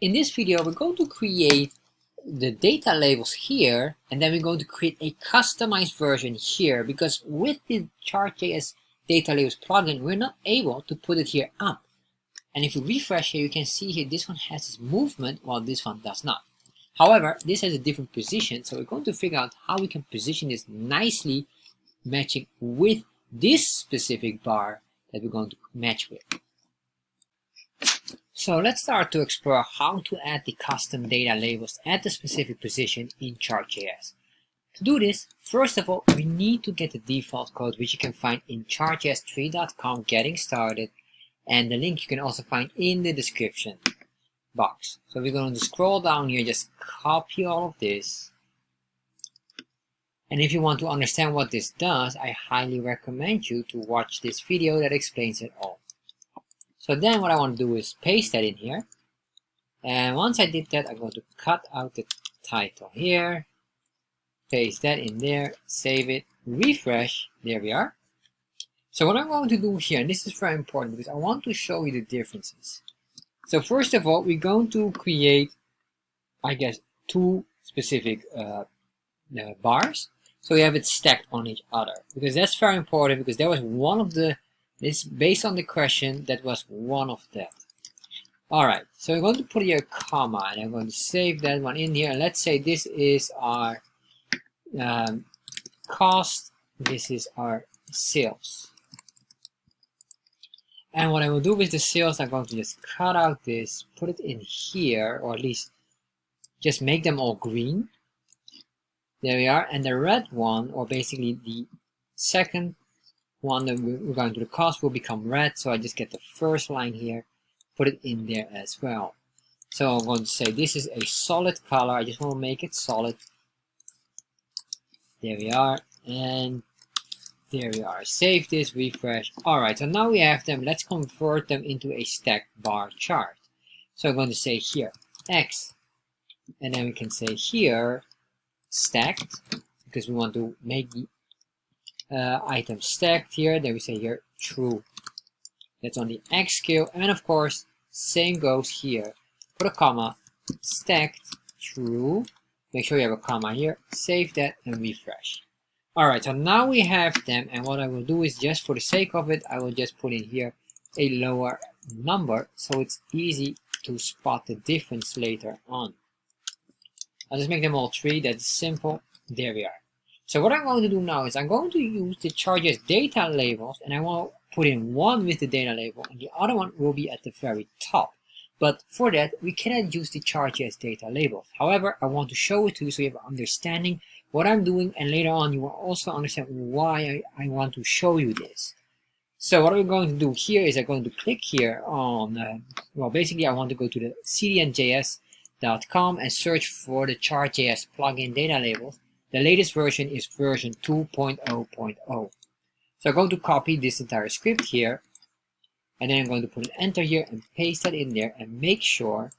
In this video, we're going to create the data labels here, and then we're going to create a customized version here, because with the chart.js data labels plugin, we're not able to put it here up. And if you refresh here, you can see here this one has this movement, while this one does not. However, this has a different position, so we're going to figure out how we can position this nicely, matching with this specific bar that we're going to match with. So let's start to explore how to add the custom data labels at the specific position in chart.js. To do this, first of all, we need to get the default code, which you can find in chartjs-plugin-datalabels getting started, and the link you can also find in the description box. So we're going to scroll down here, just copy all of this. And if you want to understand what this does, I highly recommend you to watch this video that explains it all. So then what I want to do is paste that in here. And once I did that, I'm going to cut out the title here, paste that in there, save it, refresh, there we are. So what I'm going to do here, and this is very important because I want to show you the differences. So first of all, we're going to create, I guess, two specific bars. So we have it stacked on each other, because that's very important, because that was one of the, it's based on the question, that was one of that. Alright, so we're going to put here a comma, and I'm going to save that one in here. And let's say this is our cost, this is our sales. And what I will do with the sales, I'm going to just cut out this, put it in here, or at least just make them all green. There we are. And the red one, or basically the second one that we're going to the cost, will become red. So I just get the first line here, put it in there as well. So I'm going to say this is a solid color. I just want to make it solid. There we are. And there we are. Save this, refresh. Alright, so now we have them. Let's convert them into a stacked bar chart. So I'm going to say here X, and then we can say here stacked, because we want to make the item stacked here. Then we say here true. That's on the X scale. And of course, same goes here. Put a comma, stacked, true. Make sure you have a comma here. Save that and refresh. Alright, so now we have them, and what I will do is, just for the sake of it, I will just put in here a lower number, so it's easy to spot the difference later on. I'll just make them all 3, that's simple. There we are. So what I'm going to do now is I'm going to use the chart.js data labels, and I will put in one with the data label, and the other one will be at the very top. But for that, we cannot use the chart.js data labels. However, I want to show it to you so you have an understanding what I'm doing, and later on you will also understand why I want to show you this. So what we're going to do here is I'm going to click here on, well, basically I want to go to the cdnjs.com and search for the chart.js plugin data labels. The latest version is version 2.0.0. So I'm going to copy this entire script here, and then I'm going to put an enter here and paste that in there, and make sure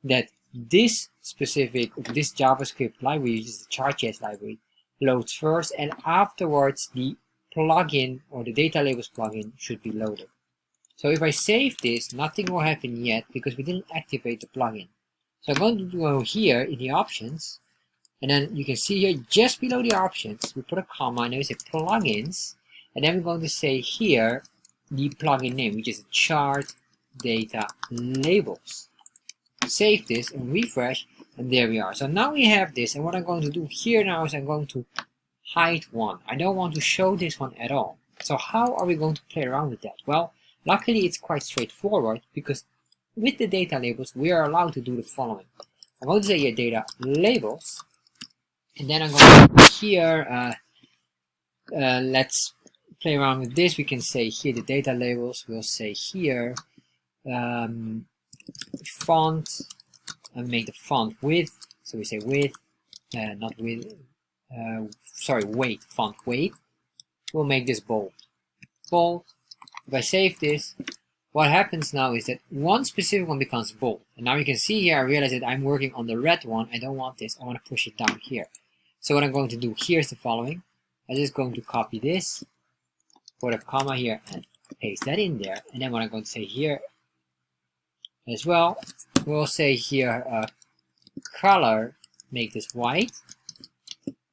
that this specific, this JavaScript library, which is the chart.js library, loads first, and afterwards the plugin or the data labels plugin should be loaded. So if I save this, nothing will happen yet because we didn't activate the plugin. So I'm going to go here in the options, and then you can see here just below the options we put a comma, and then we say plugins, and then we're going to say here the plugin name, which is chart data labels. Save this and refresh, and there we are. So now we have this, and what I'm going to do here now is I'm going to hide one. I don't want to show this one at all. So how are we going to play around with that? Well, luckily it's quite straightforward, because with the data labels we are allowed to do the following. I'm going to say here data labels, and then I'm going to here let's play around with this. We can say here the data labels, we'll say here font, and make the font width, so we say width, not width, sorry, weight, font weight. We'll make this bold. If I save this, what happens now is that one specific one becomes bold, and now you can see here I realize that I'm working on the red one. I don't want this, I want to push it down here. So what I'm going to do here is the following. I'm just going to copy this, put a comma here and paste that in there, and then what I'm going to say here as well, we'll say here color, make this white.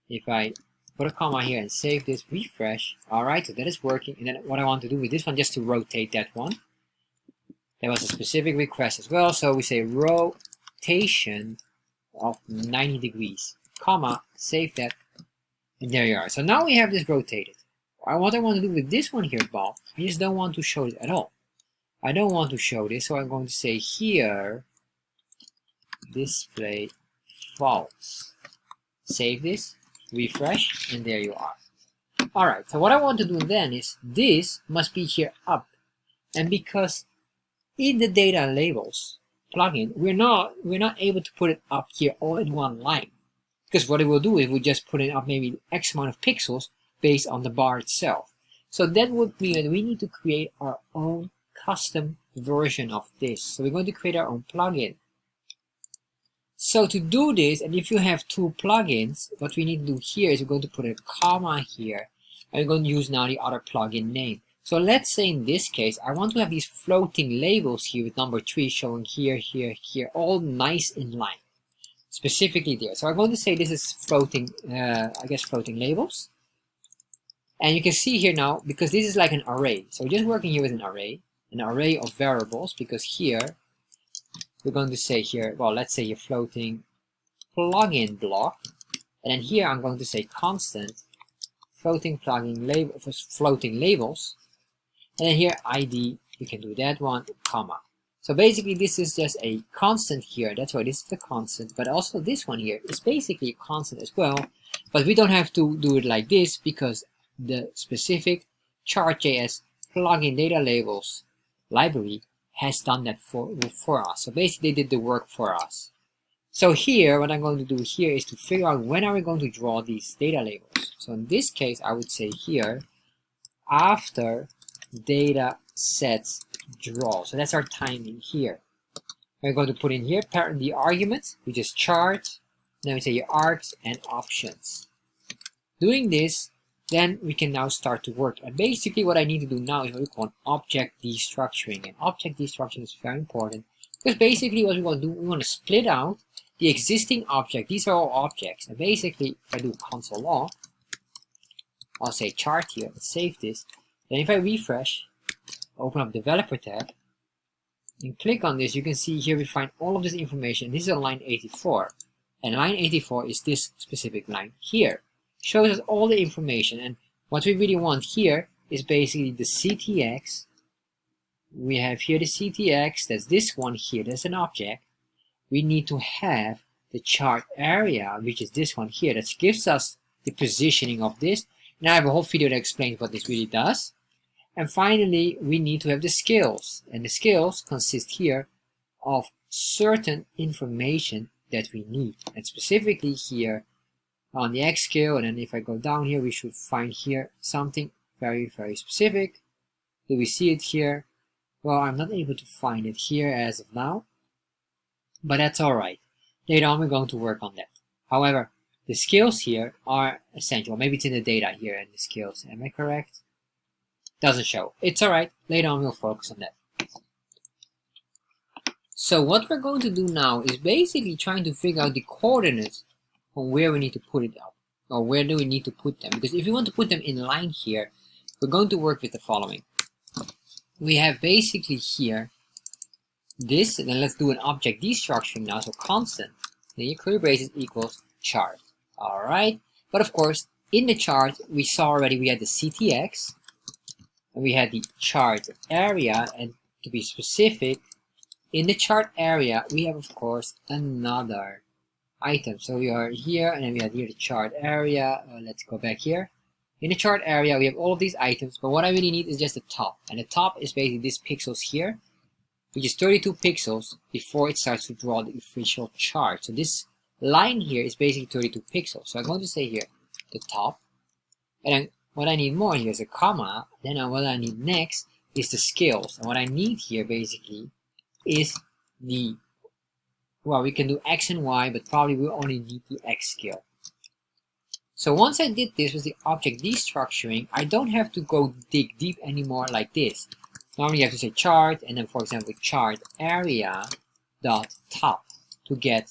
If I put a comma here and save this, refresh. Alright, so that is working. And then what I want to do with this one, just to rotate that one. There was a specific request as well, so we say rotation of 90 degrees, comma, save that, and there you are. So now we have this rotated. What I want to do with this one here, Bob, I just don't want to show it at all. I don't want to show this, so I'm going to say here, display false. Save this, refresh, and there you are. Alright, so what I want to do then is, this must be here up. And because in the data labels plugin, we're not able to put it up here all in one line. Because what it will do is we'll just put it up maybe X amount of pixels based on the bar itself. So that would mean that we need to create our own custom version of this. So we're going to create our own plugin. So to do this, and if you have two plugins, what we need to do here is we're going to put a comma here, and we're going to use now the other plugin name. So let's say in this case, I want to have these floating labels here with number 3 showing here, here, here, all nice in line, specifically there. So I'm going to say this is floating, I guess floating labels. And you can see here now, because this is like an array. So we're just working here with an array of variables, because here, we're going to say here, well, let's say you're floating plugin block. And then here I'm going to say constant floating plugin label, floating labels. And then here ID, you can do that one, comma. So basically this is just a constant here, that's why this is the constant, but also this one here is basically a constant as well, but we don't have to do it like this because the specific chart.js plugin data labels library has done that for us. So basically they did the work for us. So here, what I'm going to do here is to figure out when are we going to draw these data labels. So in this case, I would say here, after data sets draw. So that's our timing here. We're going to put in here the argument, which is chart, then we say your args and options. Doing this, then we can now start to work. And basically what I need to do now is what we call object destructuring. And object destructuring is very important because basically what we want to do, we want to split out the existing object. These are all objects. And basically, if I do console log, I'll say chart here, let's save this. Then if I refresh, open up developer tab, and click on this, you can see here we find all of this information. This is on line 84. And line 84 is this specific line here. Shows us all the information. And what we really want here is basically the CTX. We have here the CTX, that's this one here, that's an object. We need to have the chart area, which is this one here, that gives us the positioning of this. And I have a whole video that explains what this really does. And finally, we need to have the scales. And the scales consist here of certain information that we need. And specifically here on the X scale, and then if I go down here, we should find here something very, very specific. Do we see it here? Well, I'm not able to find it here as of now, but that's alright. Later on, we're going to work on that. However, the scales here are essential. Maybe it's in the data here and the scales. Am I correct? Doesn't show. It's alright. Later on, we'll focus on that. So what we're going to do now is basically trying to figure out the coordinates on where we need to put it up, or where do we need to put them. Because if you want to put them in line here, we're going to work with the following. We have basically here this, and then let's do an object destructuring now. So constant, then your curly braces equals chart. Alright, but of course, in the chart, we saw already we had the CTX, and we had the chart area, and to be specific, in the chart area, we have, of course, another item. So we are here, and then we have here the chart area. Let's go back here. In the chart area, we have all of these items, but what I really need is just the top. And the top is basically these pixels here, which is 32 pixels before it starts to draw the official chart. So this line here is basically 32 pixels. So I'm going to say here, the top. And then what I need more here is a comma. Then what I need next is the scales. And what I need here basically is the, well, we can do X and Y, but probably we'll only need the X scale. So once I did this with the object destructuring, I don't have to go dig deep anymore like this. Normally you have to say chart, and then for example chart area dot top to get,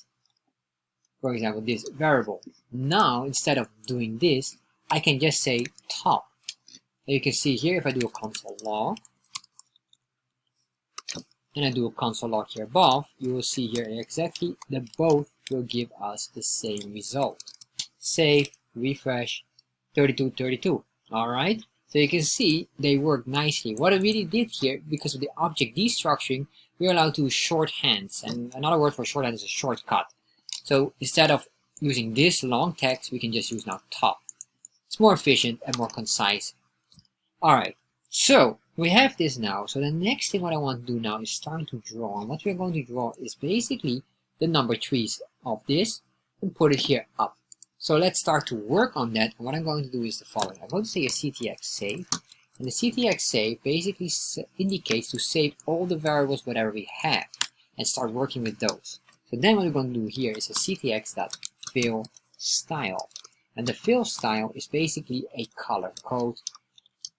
for example, this variable. Now, instead of doing this, I can just say top. And you can see here, if I do a console log, and I do a console log here above, you will see here exactly that both will give us the same result. Save, refresh, 3232. Alright, so you can see they work nicely. What I really did here, because of the object destructuring, we're allowed to use shorthands, and another word for shorthand is a shortcut. So instead of using this long text, we can just use now top. It's more efficient and more concise. Alright, so we have this now. So the next thing what I want to do now is start to draw. And what we're going to draw is basically the number trees of this and put it here up. So let's start to work on that. And what I'm going to do is the following. I'm going to say a ctx save. And the ctx save basically indicates to save all the variables whatever we have and start working with those. So then what we're going to do here is a ctx.fill style. And the fill style is basically a color code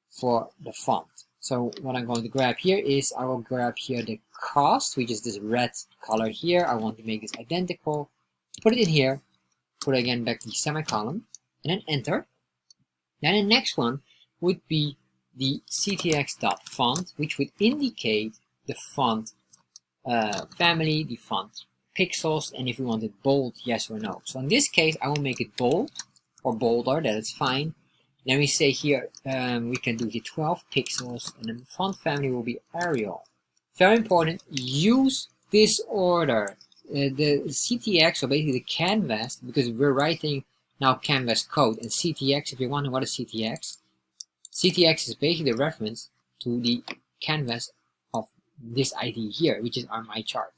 for the font. So what I'm going to grab here is I will grab here the cost, which is this red color here. I want to make this identical. Put it in here. Put it again back to the semicolon. And then enter. Then the next one would be the ctx.font, which would indicate the font family, the font pixels, and if we want it bold, yes or no. So in this case, I will make it bold or bolder, that is fine. Then we say here, we can do here 12 pixels, and the font family will be Arial. Very important, use this order. The CTX, so basically the canvas, because we're writing now canvas code, and CTX, if you wonder what is CTX, CTX is basically the reference to the canvas of this ID here, which is my chart.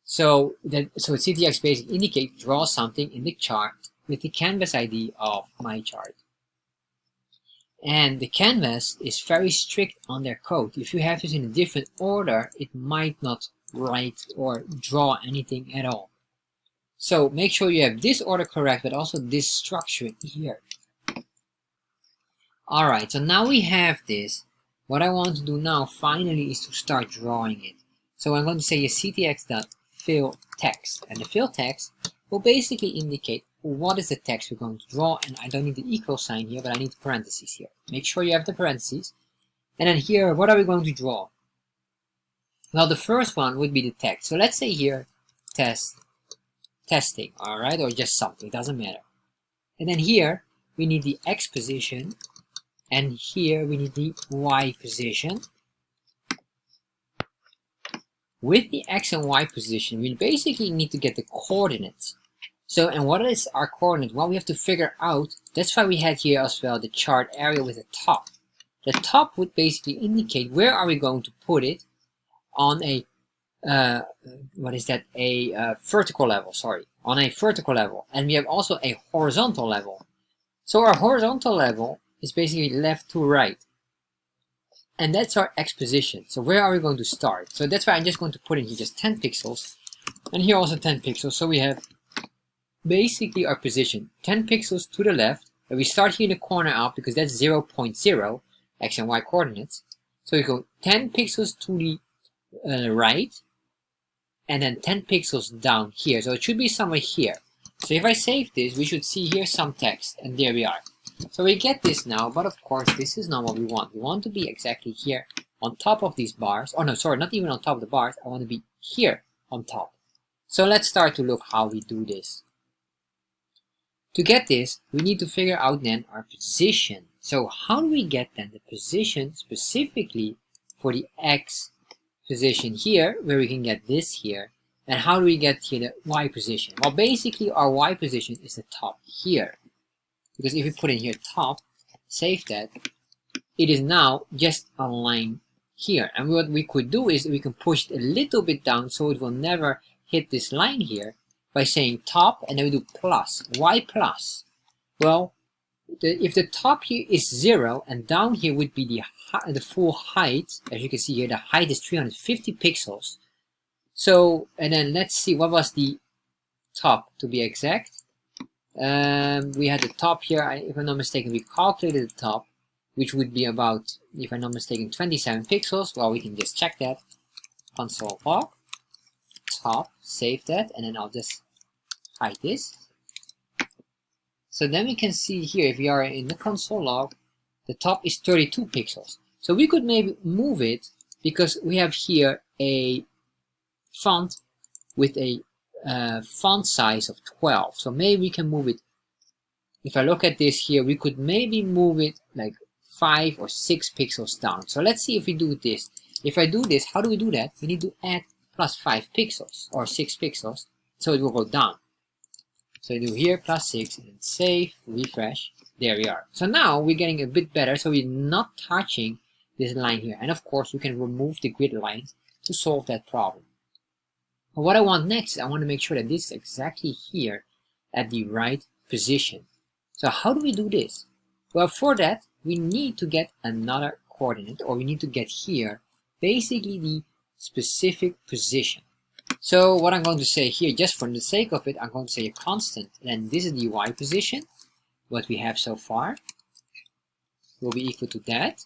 So CTX basically indicates draw something in the chart with the canvas ID of my chart. And the canvas is very strict on their code. If you have this in a different order, it might not write or draw anything at all. So make sure you have this order correct, but also this structure here. Alright, so now we have this. What I want to do now finally is to start drawing it. So I'm going to say a ctx.fill text, and the fill text will basically indicate what is the text we're going to draw, and I don't need the equal sign here, but I need parentheses here. Make sure you have the parentheses. And then here, what are we going to draw? Well, the first one would be the text. So let's say here, testing, alright, or just something, it doesn't matter. And then here, we need the X position, and here we need the Y position. With the X and Y position, we basically need to get the coordinates. So, and what is our coordinate? Well, we have to figure out, that's why we had here as well the chart area with a top. The top would basically indicate where are we going to put it on a, vertical level, sorry, on a vertical level. And we have also a horizontal level. So our horizontal level is basically left to right. And that's our X position. So where are we going to start? So that's why I'm just going to put in here just 10 pixels. And here also 10 pixels. So we have basically our position 10 pixels to the left. And we start here in the corner up because that's 0.0 X and Y coordinates. So we go 10 pixels to the right. And then 10 pixels down here. So it should be somewhere here. So if I save this, we should see here some text. And there we are. So we get this now, but of course this is not what we want. We want to be exactly here on top of these bars. Oh no, sorry, not even on top of the bars. I want to be here on top. So let's start to look how we do this. To get this, we need to figure out then our position. So how do we get then the position specifically for the X position here, where we can get this here? And how do we get here the Y position? Well, basically our Y position is the top here. Because if we put in here top, save that, it is now just a line here. And what we could do is we can push it a little bit down so it will never hit this line here by saying top, and then we do plus. Why plus? Well, if the top here is 0 and down here would be the full height, as you can see here, the height is 350 pixels. So, and then let's see, what was the top to be exact? We had the top here, if I'm not mistaken, we calculated the top, which would be about, if I'm not mistaken, 27 pixels. Well, we can just check that. Console log. top, save that, and then I'll just hide this. So then we can see here, if we are in the console log, the top is 32 pixels. So we could maybe move it because we have here a font with a font size of 12. So maybe we can move it. If I look at this here, we could maybe move it like 5 or 6 pixels down. So let's see if we do this. If I do this, how do we do that? We need to add plus 5 pixels or 6 pixels, so it will go down. So I do here plus 6 and then save, refresh. There we are. So now we're getting a bit better, so we're not touching this line here. And of course, you can remove the grid lines to solve that problem. But what I want next is I want to make sure that this is exactly here at the right position. So how do we do this? Well, for that, we need to get another coordinate, or we need to get here basically the specific position. So what I'm going to say here, just for the sake of it, I'm going to say a constant, and this is the y position, what we have so far, will be equal to that.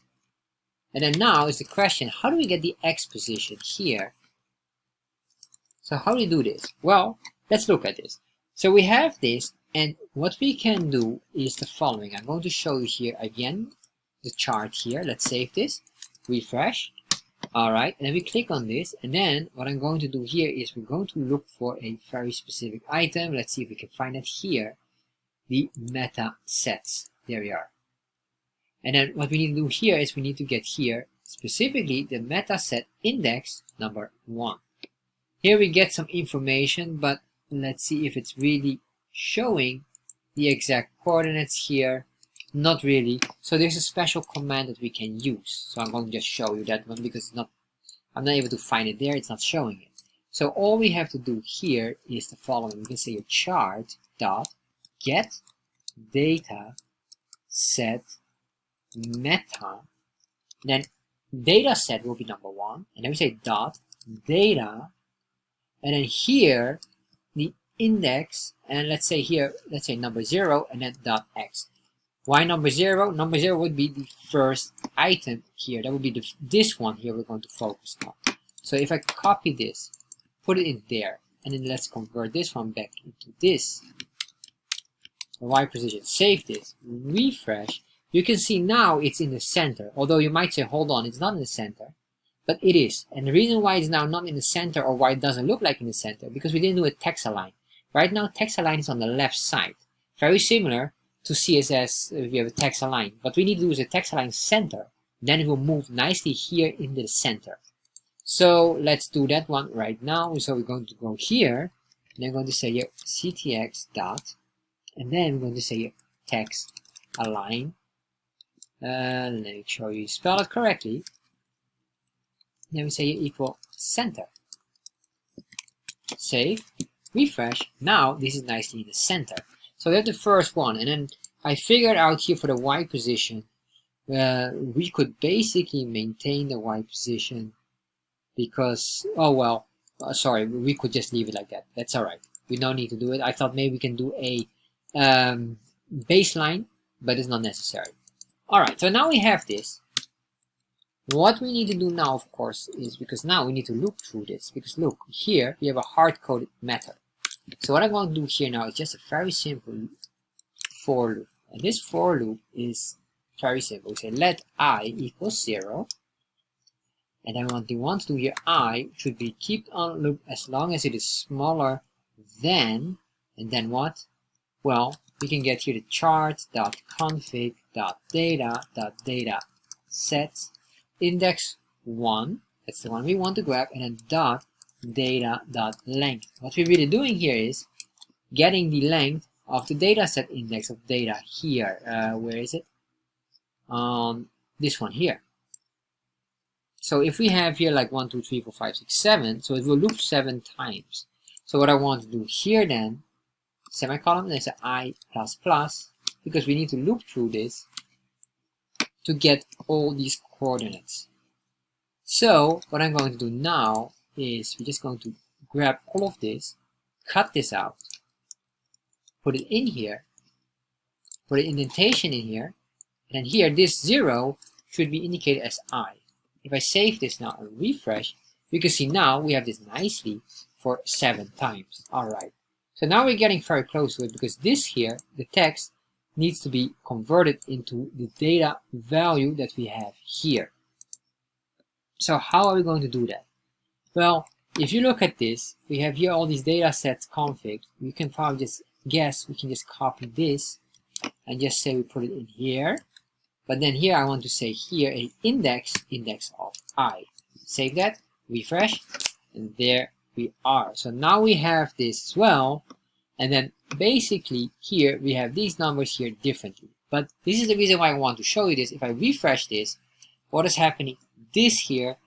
And then now is the question, how do we get the x position here? So how do we do this? Well, let's look at this. So we have this, and what we can do is the following. I'm going to show you here again the chart here. Let's save this, refresh. Alright, and then we click on this, and then what I'm going to do here is we're going to look for a very specific item. Let's see if we can find it here, the meta sets. There we are. And then what we need to do here is we need to get here specifically the meta set index number 1. Here we get some information, but let's see if it's really showing the exact coordinates here. Not really. So there's a special command that we can use. So I'm going to just show you that one because I'm not able to find it there. It's not showing it. So all we have to do here is the following. We can say a chart dot get data set meta. Then data set will be number 1. And then we say dot data. And then here the index. And let's say here, let's say number 0 and then dot x. Why number 0? Number 0 would be the first item here. That would be this one here we're going to focus on. So if I copy this, put it in there, and then let's convert this one back into this. The y position. Save this, refresh. You can see now it's in the center. Although you might say, hold on, it's not in the center. But it is. And the reason why it's now not in the center, or why it doesn't look like in the center, because we didn't do a text align. Right now, text align is on the left side. Very similar to CSS if you have a text align. What we need to do is a text align center. Then it will move nicely here in the center. So let's do that one right now. So we're going to go here. And I'm going to say here ctx dot. And then we're going to say here text align. Let me make sure you spell it correctly. Then we say here equal center. Save, refresh. Now this is nicely in the center. So that's the first one, and then I figured out here for the y position, we could basically maintain the y position because, oh well, sorry, we could just leave it like that. That's alright. We don't need to do it. I thought maybe we can do a baseline, but it's not necessary. Alright, so now we have this. What we need to do now, of course, is because now we need to look through this, because look, here we have a hard-coded method. So what I'm going to do here now is just a very simple for loop. And this for loop is very simple. We say let I equals 0. And then what we want to do here, I should be kept on loop as long as it is smaller than, and then what? Well, we can get here the chart.config.data.dataset index 1. That's the one we want to grab, and then dot data.length. What we're really doing here is getting the length of the dataset index of data here. Where is it? This one here. So if we have here like 1, 2, 3, 4, 5, 6, 7, so it will loop 7 times. So what I want to do here then, semicolon, and I say I++, because we need to loop through this to get all these coordinates. So what I'm going to do now is we're just going to grab all of this, cut this out, put it in here, put an indentation in here, and then here this 0 should be indicated as I. If I save this now and refresh, you can see now we have this nicely for 7 times. Alright, so now we're getting very close to it, because this here, the text, needs to be converted into the data value that we have here. So how are we going to do that? Well, if you look at this, we have here all these data sets config. You can probably just guess, we can just copy this and just say we put it in here. But then here I want to say here a index of I. Save that, refresh, and there we are. So now we have this as well. And then basically here we have these numbers here differently. But this is the reason why I want to show you this. If I refresh this, what is happening? This here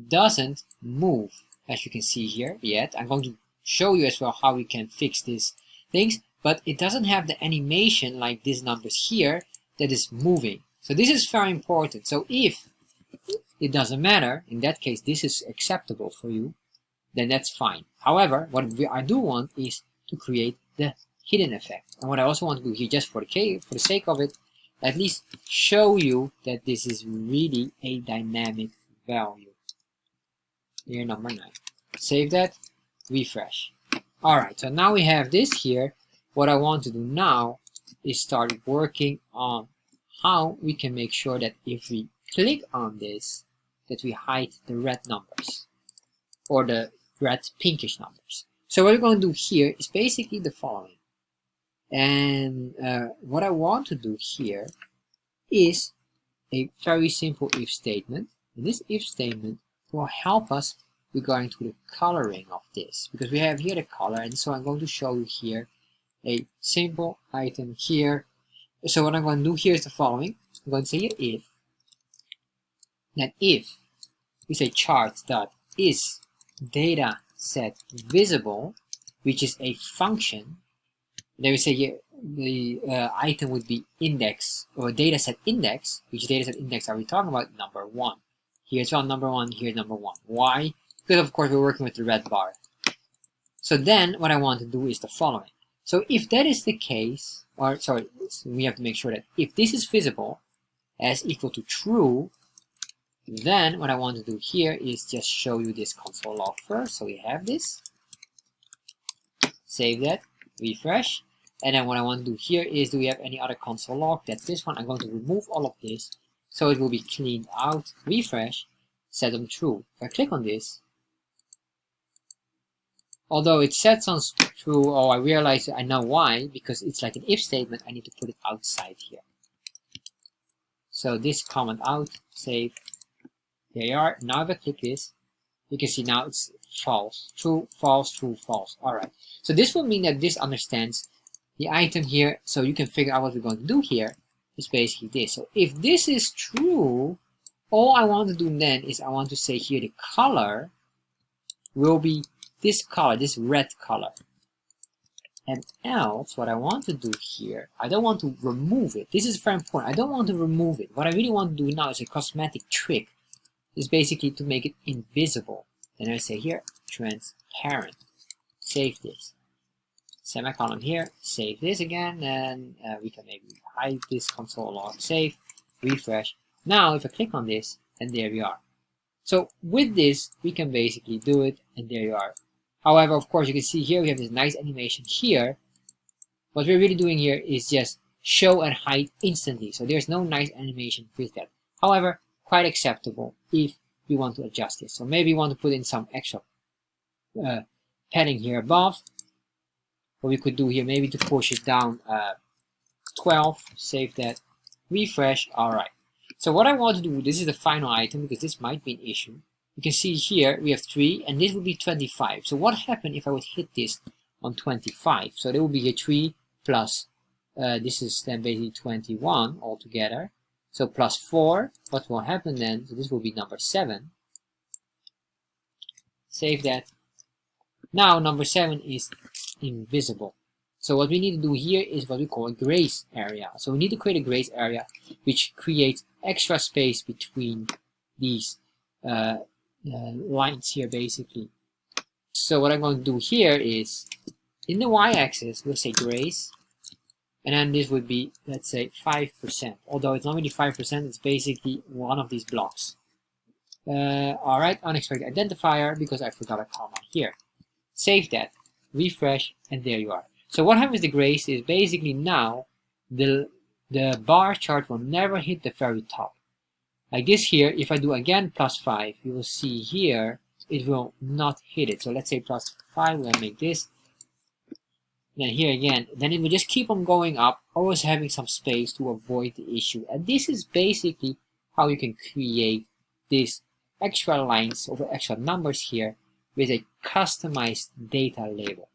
doesn't move, as you can see here yet. I'm going to show you as well how we can fix these things, but it doesn't have the animation like these numbers here that is moving. So this is very important. So if it doesn't matter, in that case this is acceptable for you, then that's fine. However, what I do want is to create the hidden effect. And what I also want to do here, just for the sake of it, at least show you that this is really a dynamic value. Here, number 9. Save that, refresh. Alright, so now we have this here. What I want to do now is start working on how we can make sure that if we click on this, that we hide the red numbers, or the red pinkish numbers. So what we're going to do here is basically the following. And what I want to do here is a very simple if statement. And this if statement will help us regarding to the coloring of this, because we have here the color, and so I'm going to show you here a simple item here. So what I'm going to do here is the following. I'm going to say here if, then if we say chart.is dataset visible, which is a function, then we say here the item would be index, or dataset index. Which dataset index are we talking about? Number 1. Here's one number 1, here's number 1. Why? Because of course we're working with the red bar. So then what I want to do is the following. So if that is the case, or sorry, so we have to make sure that if this is visible as equal to true, then what I want to do here is just show you this console log first. So we have this. Save that, refresh. And then what I want to do here is, do we have any other console log? That's this one. I'm going to remove all of this, so it will be cleaned out. Refresh, set them true. If I click on this, although it sets on true, I realize I know why, because it's like an if statement. I need to put it outside here. So this comment out, save. There you are. Now if I click this, you can see now it's false, true, false, true, false. Alright, so this will mean that this understands the item here, so you can figure out what we're going to do here is basically this. So if this is true, all I want to do then is I want to say here the color will be this color, this red color. And else, what I want to do here, I don't want to remove it. This is very important. I don't want to remove it. What I really want to do now is a cosmetic trick. Is basically to make it invisible. Then I say here, transparent. Save this. Semicolon here, save this again, and we can maybe hide this console log, save, refresh. Now if I click on this, and there we are. So with this, we can basically do it, and there you are. However, of course, you can see here we have this nice animation here. What we're really doing here is just show and hide instantly. So there's no nice animation with that. However, quite acceptable if we want to adjust this. So maybe you want to put in some extra padding here above. What we could do here, maybe to push it down 12, save that, refresh. Alright. So what I want to do, this is the final item, because this might be an issue. You can see here we have 3, and this would be 25. So what happened if I would hit this on 25? So there will be here 3 plus, this is then basically 21 altogether. So plus 4, what will happen then? So this will be number 7. Save that. Now number 7 is invisible. So what we need to do here is what we call a grace area. So we need to create a grace area which creates extra space between these lines here basically. So what I'm going to do here is, in the y-axis, we'll say grace. And then this would be, let's say, 5%. Although it's not really 5%, it's basically one of these blocks. Alright, unexpected identifier, because I forgot a comma here. Save that, refresh, and there you are. So what happens with the grace is basically now the bar chart will never hit the very top. Like this here, if I do again +5, you will see here it will not hit it. So let's say +5, we'll make this. Then here again, then it will just keep on going up, always having some space to avoid the issue. And this is basically how you can create these extra lines over extra numbers here with a customized data label.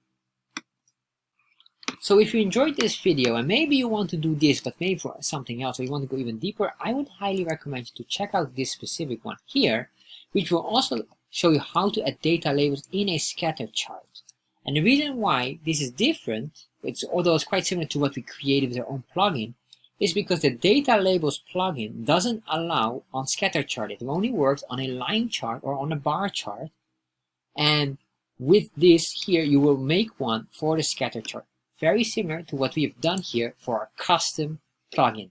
So if you enjoyed this video and maybe you want to do this but maybe for something else, or you want to go even deeper, I would highly recommend you to check out this specific one here, which will also show you how to add data labels in a scatter chart. And the reason why this is different, although it's quite similar to what we created with our own plugin, is because the data labels plugin doesn't allow on scatter chart. It only works on a line chart or on a bar chart. And with this here, you will make one for the scatter chart. Very similar to what we have done here for our custom plugin.